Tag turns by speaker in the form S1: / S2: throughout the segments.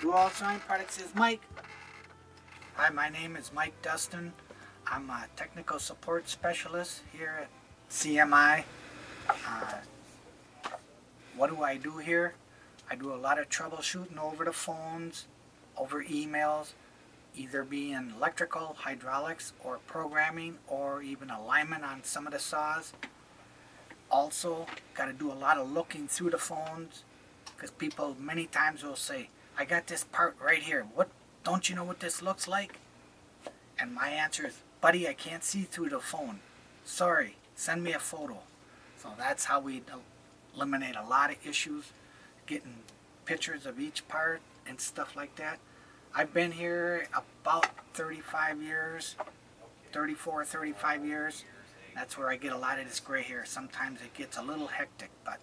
S1: DoALL Sign Products is Mike. Hi, my name is Mike Dustin. I'm a technical support specialist here at CMI. What do I do here? I do a lot of troubleshooting over the phones, over emails, either being electrical, hydraulics, or programming, or even alignment on some of the saws. Also, got to do a lot of looking through the phones, because people many times will say, I got this part right here. What, don't you know what this looks like? And my answer is, buddy, I can't see through the phone. Sorry, send me a photo. So that's how we eliminate a lot of issues, getting pictures of each part and stuff like that. I've been here about 35 years, 34, 35 years. That's where I get a lot of this gray hair. Sometimes it gets a little hectic, but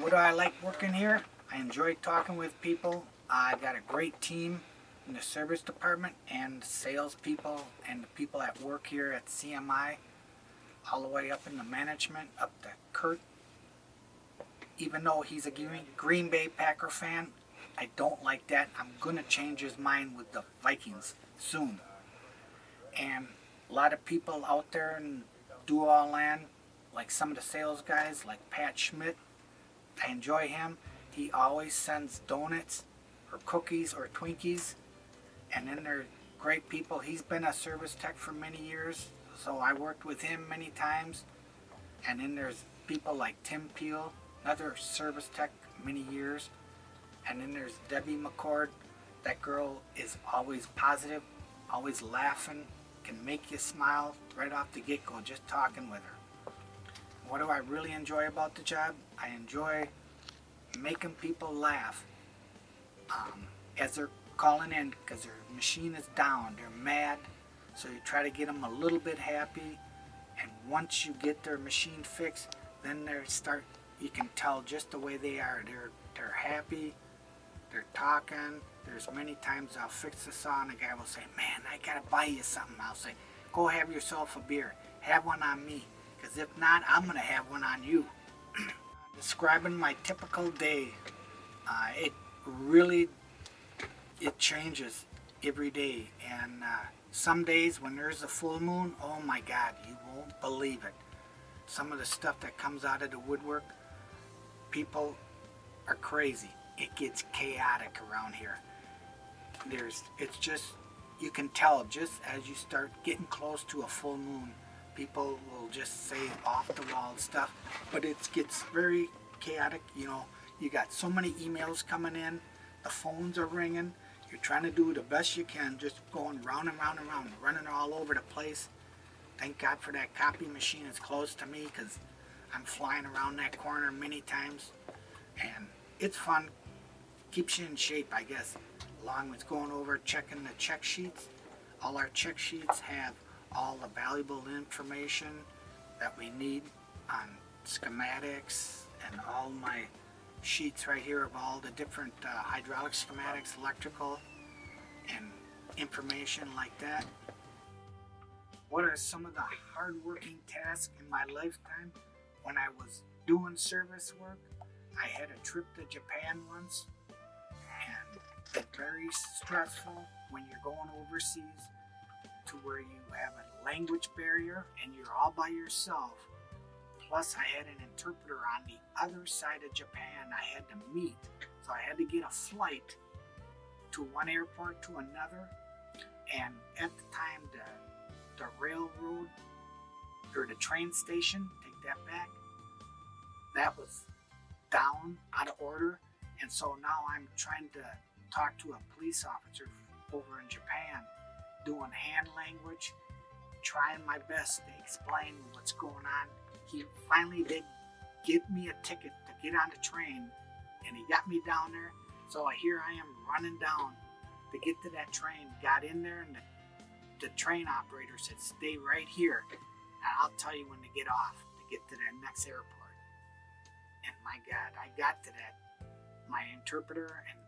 S1: what do I like working here? I enjoy talking with people. I got a great team in the service department and sales people and the people that work here at CMI, all the way up in the management, up to Kurt. Even though he's a Green Bay Packer fan, I don't like that. I'm going to change his mind with the Vikings soon. And a lot of people out there in DoALL land, like some of the sales guys, like Pat Schmidt, I enjoy him. He always sends donuts or cookies or Twinkies. And then they're great people. He's been a service tech for many years, so I worked with him many times. And then there's people like Tim Peel, another service tech many years. And then there's Debbie McCord. That girl is always positive, always laughing, can make you smile right off the get-go just talking with her. What do I really enjoy about the job? I enjoy making people laugh as they're calling in because their machine is down, they're mad, so you try to get them a little bit happy, and once you get their machine fixed, then you can tell just the way they are. They're happy, they're talking. There's many times I'll fix the saw and the guy will say, man, I gotta buy you something. I'll say, go have yourself a beer, have one on me, because if not, I'm gonna have one on you. Describing my typical day, it changes every day, and some days when there's a full moon, oh my God, you won't believe it. Some of the stuff that comes out of the woodwork, people are crazy. It gets chaotic around here. It's just, you can tell just as you start getting close to a full moon, people will just say off the wall stuff, but it gets very chaotic. You know, you got so many emails coming in, the phones are ringing, you're trying to do the best you can, just going round and round and round, running all over the place. Thank God for that copy machine. It's close to me because I'm flying around that corner many times, and it's fun. Keeps you in shape, I guess, along with going over checking the check sheets. All our check sheets have all the valuable information that we need on schematics, and all my sheets right here of all the different hydraulic schematics, electrical, and information like that. What are some of the hard-working tasks in my lifetime? When I was doing service work, I had a trip to Japan once, and it's very stressful when you're going overseas to where you have a language barrier and you're all by yourself. Plus, I had an interpreter on the other side of Japan I had to meet. So I had to get a flight to one airport to another. And at the time, the railroad, or the train station, take that back, that was down, out of order. And so now I'm trying to talk to a police officer over in Japan, doing hand language, trying my best to explain what's going on. He finally did get me a ticket to get on the train, and he got me down there. So here I am running down to get to that train. Got in there, and the train operator said, stay right here, and I'll tell you when to get off to get to that next airport. And my God, I got to that. My interpreter and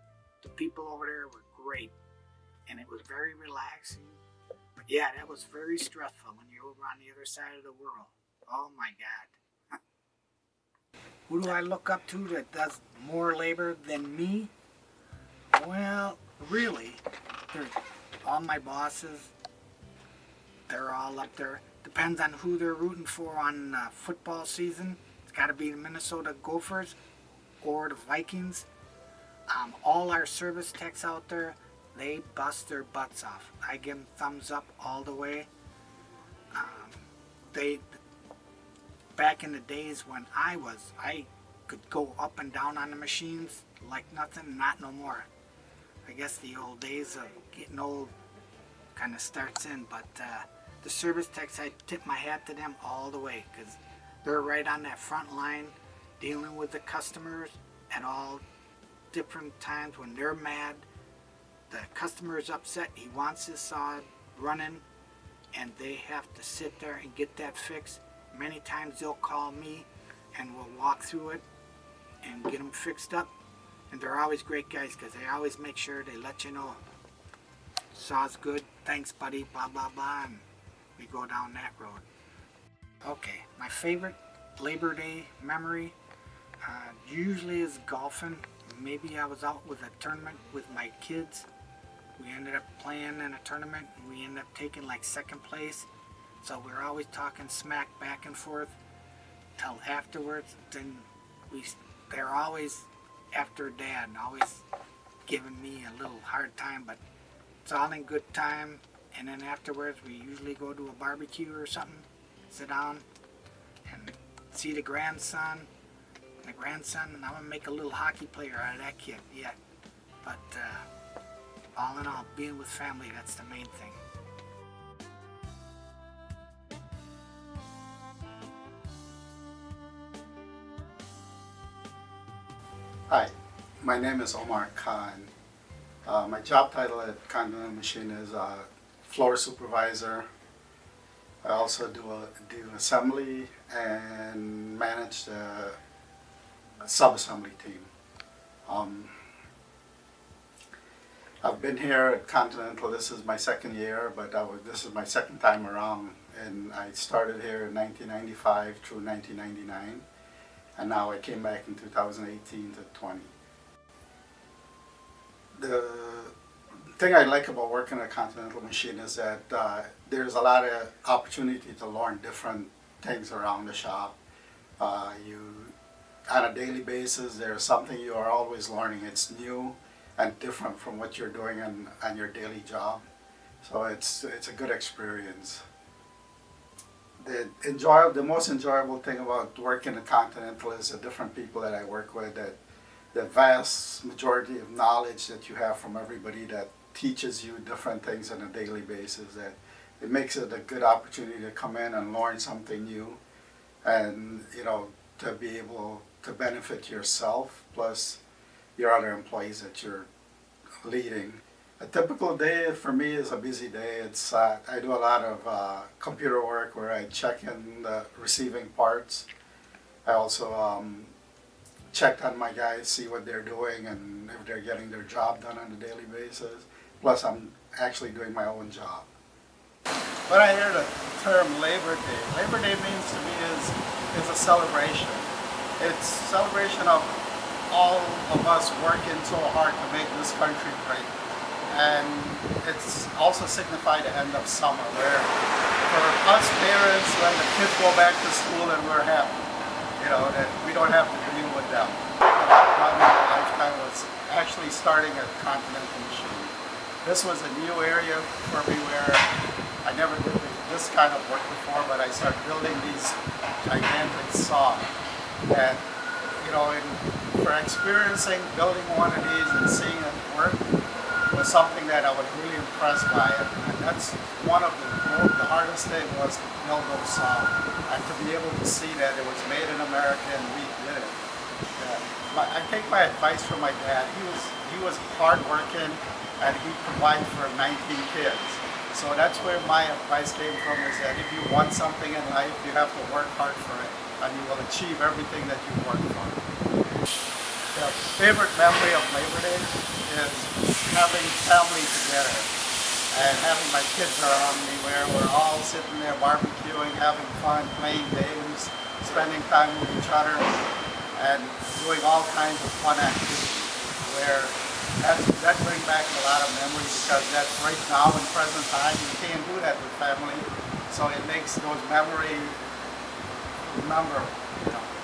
S1: the people over there were great, and it was very relaxing. But yeah, that was very stressful when you're over on the other side of the world. Oh my God. Who do I look up to that does more labor than me? Well, really, they're all my bosses. They're all up there. Depends on who they're rooting for on football season. It's got to be the Minnesota Gophers or the Vikings. All our service techs out there, they bust their butts off. I give them thumbs up all the way. They back in the days when I could go up and down on the machines like nothing, not no more. I guess the old days of getting old kind of starts in, but the service techs, I tip my hat to them all the way because they're right on that front line dealing with the customers at all different times. When they're mad, the customer is upset, he wants his saw running, and they have to sit there and get that fixed. Many times they'll call me and we'll walk through it and get them fixed up. And they're always great guys because they always make sure they let you know, saw's good, thanks buddy, blah blah blah, and we go down that road. Okay, my favorite Labor Day memory usually is golfing. Maybe I was out with a tournament with my kids. We ended up playing in a tournament and we ended up taking like second place. So we were always talking smack back and forth till afterwards. Then they're always after Dad, always giving me a little hard time, but it's all in good time. And then afterwards we usually go to a barbecue or something, sit down and see the grandson. And I'm gonna make a little hockey player out of that kid yet. But all in all, being with family, that's the main thing.
S2: Hi, my name is Omar Khan. My job title at Continental Machine is floor supervisor. I also do assembly and manage the sub-assembly team. I've been here at Continental. This is my second year, but this is my second time around. And I started here in 1995 through 1999. And now I came back in 2018 to 20. The thing I like about working at Continental Machine is that there's a lot of opportunity to learn different things around the shop. On a daily basis, there's something you are always learning. It's new and different from what you're doing on your daily job. So it's a good experience. The most enjoyable thing about working at Continental is the different people that I work with, that the vast majority of knowledge that you have from everybody that teaches you different things on a daily basis. That it makes it a good opportunity to come in and learn something new, and to be able to benefit yourself plus your other employees that you're leading. A typical day for me is a busy day. I do a lot of computer work where I check in the receiving parts. I also check on my guys, see what they're doing and if they're getting their job done on a daily basis. Plus I'm actually doing my own job.
S3: When I hear the term Labor Day means to me is a celebration. It's a celebration of all of us working so hard to make this country great. And it's also signified the end of summer, where for us parents, when the kids go back to school and we're happy, that we don't have to deal with them. What I've done in my lifetime was actually starting at Continental Machine. This was a new area for me where I never did this kind of work before, but I started building these gigantic saws. And for experiencing building one of these and seeing it work was something that I was really impressed by. And that's one of the hardest thing was to build those saws and to be able to see that it was made in America and we did it. I take my advice from my dad. He was hardworking and he provided for 19 kids. So that's where my advice came from, is that if you want something in life, you have to work hard for it, and you will achieve everything that you work for. The favorite memory of Labor Day is having family together and having my kids around me, where we're all sitting there barbecuing, having fun, playing games, spending time with each other. and doing all kinds of fun activities where that brings back a lot of memories, because that's right now in present time you can't do that with family, so it makes those memories memorable, you know.